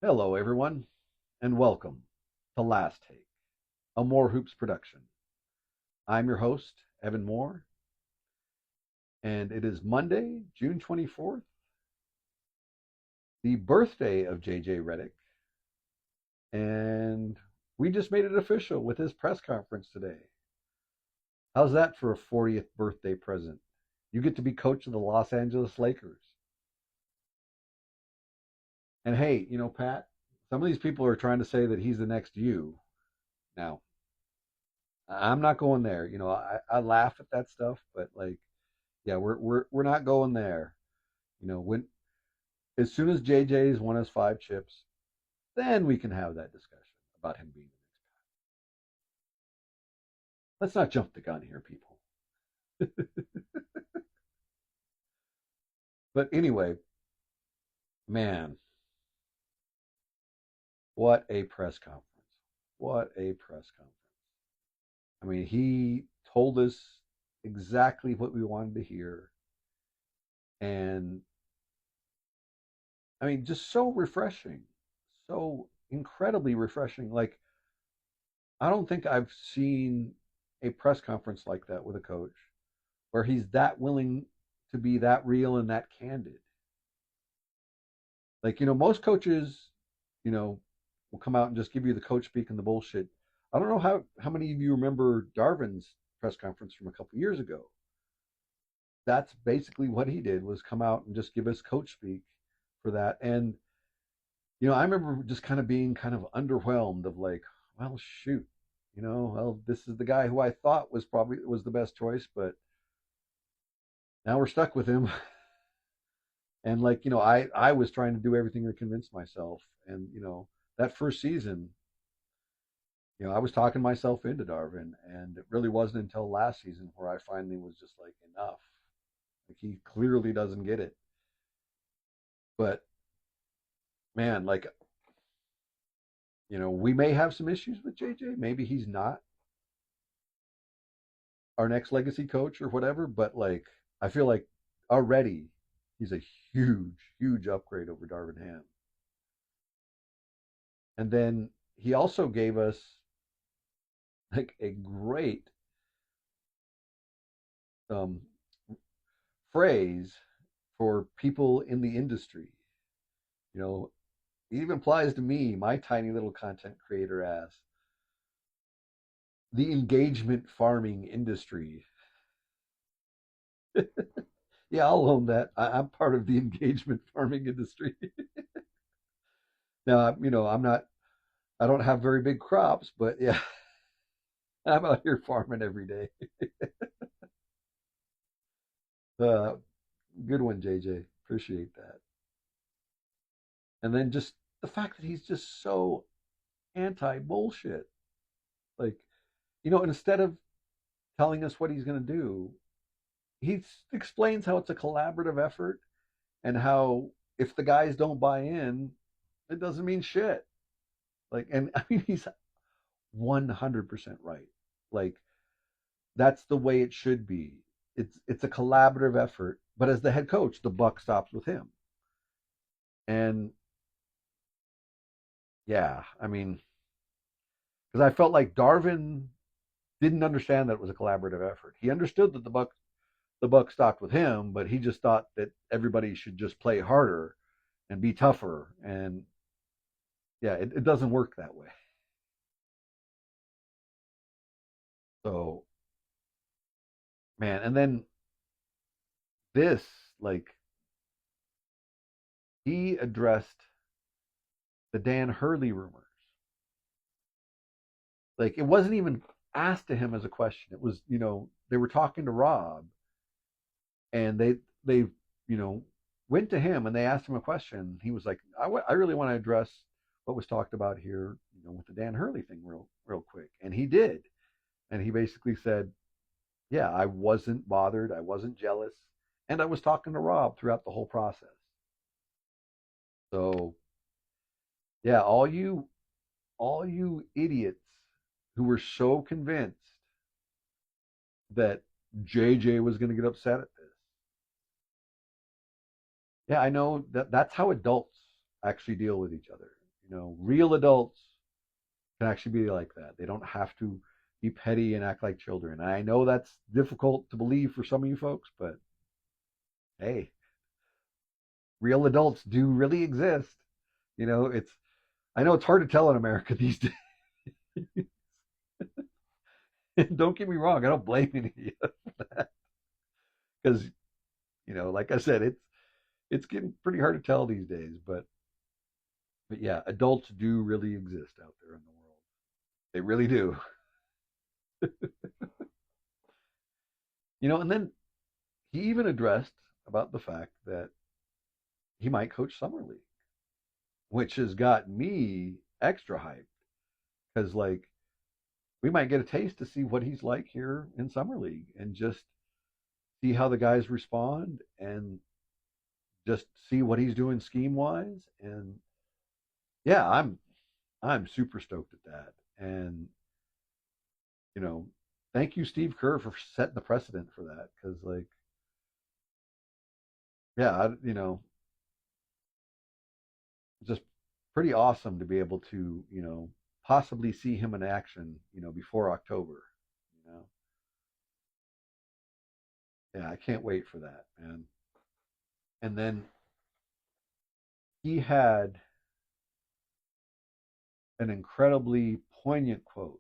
Hello, everyone, and welcome to Last Take, a More Hoops production. I'm your host, Evan Moore, and it is Monday, June 24th, the birthday of JJ Redick, and we just made it official with his press conference today. How's that for a 40th birthday present? You get to be coach of the Los Angeles Lakers. And hey, Pat, some of these people are trying to say that he's the next you. Now, I'm not going there. I laugh at that stuff, but like, yeah, we're not going there. When as soon as JJ's won his 5 chips, then we can have that discussion about him being the next guy. Let's not jump the gun here, people. But anyway, man, what a press conference! What a press conference! I mean, he told us exactly what we wanted to hear, and I mean, just so refreshing, so incredibly refreshing. Like, I don't think I've seen a press conference like that with a coach where he's that willing to be that real and that candid. Like, most coaches, you know, will come out and just give you the coach speak and the bullshit. I don't know how many of you remember Darvin's press conference from a couple years ago. That's basically what he did, was come out and just give us coach speak for that. And I remember just kind of being kind of underwhelmed of like, well, shoot, well, this is the guy who I thought was the best choice, but now we're stuck with him. And like, I was trying to do everything to convince myself. And, that first season, I was talking myself into Darvin. And it really wasn't until last season where I finally was just like, enough. Like, he clearly doesn't get it. But man, like, we may have some issues with JJ. Maybe he's not our next legacy coach or whatever. But like, I feel like already he's a huge, huge upgrade over Darvin Ham. And then he also gave us like a great um, phrase for people in the industry. You know, it even applies to me, my tiny little content creator ass. The engagement farming industry. Yeah, I'll own that. I'm part of the engagement farming industry. Now, I'm not. I don't have very big crops, but yeah, I'm out here farming every day. Uh, Good one, JJ. Appreciate that. And then just the fact that he's just so anti bullshit. Like, instead of telling us what he's going to do, he explains how it's a collaborative effort and how if the guys don't buy in, it doesn't mean shit. Like, and I mean, he's 100% right. Like, that's the way it should be. It's a collaborative effort, but as the head coach, the buck stops with him. And yeah, I mean, because I felt like Darvin didn't understand that it was a collaborative effort. He understood that the buck stopped with him, but he just thought that everybody should just play harder and be tougher. And yeah, it doesn't work that way. So man, and then this, like, he addressed the Dan Hurley rumors. Like, it wasn't even asked to him as a question. It was, they were talking to Rob, and they you know went to him and they asked him a question. He was like, I really want to address what was talked about here, with the Dan Hurley thing real quick. And he did. And he basically said, yeah, I wasn't bothered, I wasn't jealous, and I was talking to Rob throughout the whole process. So yeah, all you idiots who were so convinced that JJ was going to get upset at this. Yeah, I know that's how adults actually deal with each other. Real adults can actually be like that. They don't have to be petty and act like children. I know that's difficult to believe for some of you folks, but hey, real adults do really exist. It's I know it's hard to tell in America these days. Don't get me wrong, I don't blame any of you for that because like I said, it's getting pretty hard to tell these days. But yeah, adults do really exist out there in the world. They really do. And then he even addressed about the fact that he might coach summer league, which has got me extra hyped because like we might get a taste to see what he's like here in summer league and just see how the guys respond and just see what he's doing scheme wise. And yeah, I'm super stoked at that. And you know, thank you, Steve Kerr, for setting the precedent for that. Because like, yeah, just pretty awesome to be able to possibly see him in action before October. You know, yeah, I can't wait for that, man. And then he had an incredibly poignant quote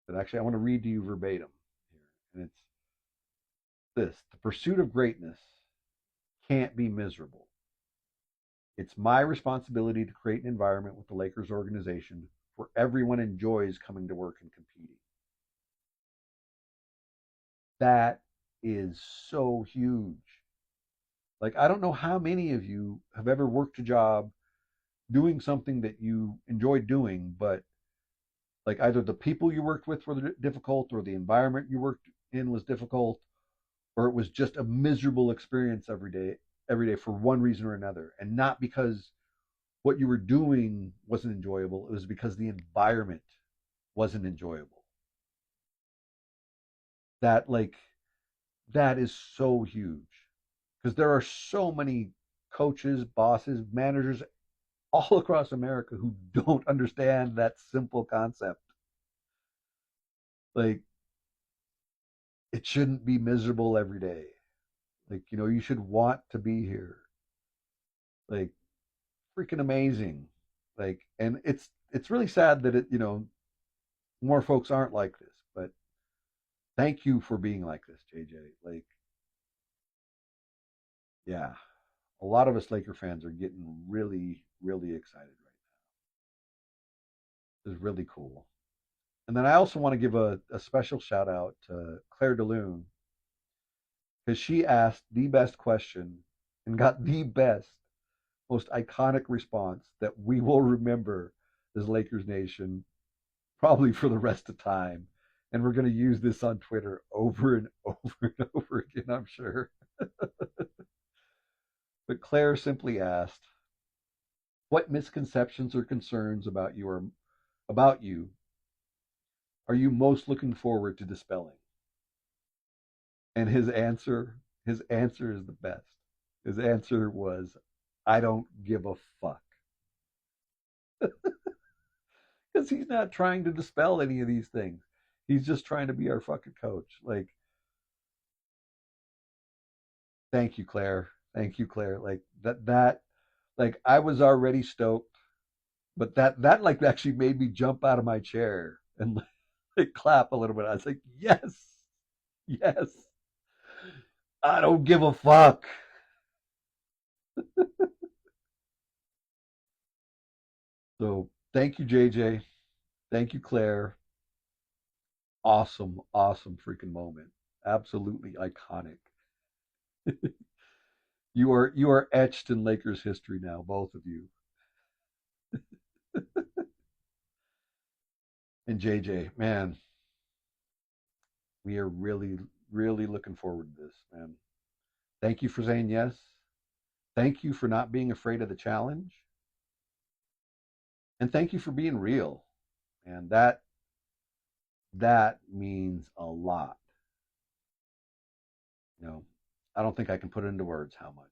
that actually I want to read to you verbatim here. And it's this: the pursuit of greatness can't be miserable. It's my responsibility to create an environment with the Lakers organization where everyone enjoys coming to work and competing. That is so huge. Like, I don't know how many of you have ever worked a job doing something that you enjoyed doing, but like either the people you worked with were difficult or the environment you worked in was difficult or it was just a miserable experience every day for one reason or another, and not because what you were doing wasn't enjoyable, it was because the environment wasn't enjoyable. That like that is so huge because there are so many coaches, bosses, managers all across America who don't understand that simple concept. Like, it shouldn't be miserable every day. Like, you should want to be here. Like, freaking amazing. Like, and it's really sad that more folks aren't like this, but thank you for being like this, JJ. Like, yeah, a lot of us Laker fans are getting really, really excited right now. It's really cool. And then I also want to give a special shout out to Claire DeLune because she asked the best question and got the best, most iconic response that we will remember as Lakers Nation probably for the rest of time. And we're going to use this on Twitter over and over and over again, I'm sure. But Claire simply asked, "What misconceptions or concerns about you are you most looking forward to dispelling?" And his answer is the best. His answer was, "I don't give a fuck." Because he's not trying to dispel any of these things. He's just trying to be our fucking coach. Like, thank you, Claire. Thank you, Claire. Like that like I was already stoked, but that like actually made me jump out of my chair and like clap a little bit. I was like, yes, yes. I don't give a fuck. So thank you, JJ. Thank you, Claire. Awesome, awesome freaking moment. Absolutely iconic. You are etched in Lakers history now, both of you. And JJ, man, we are really, really looking forward to this, man. Thank you for saying yes. Thank you for not being afraid of the challenge. And thank you for being real. And that means a lot. You know, I don't think I can put it into words how much.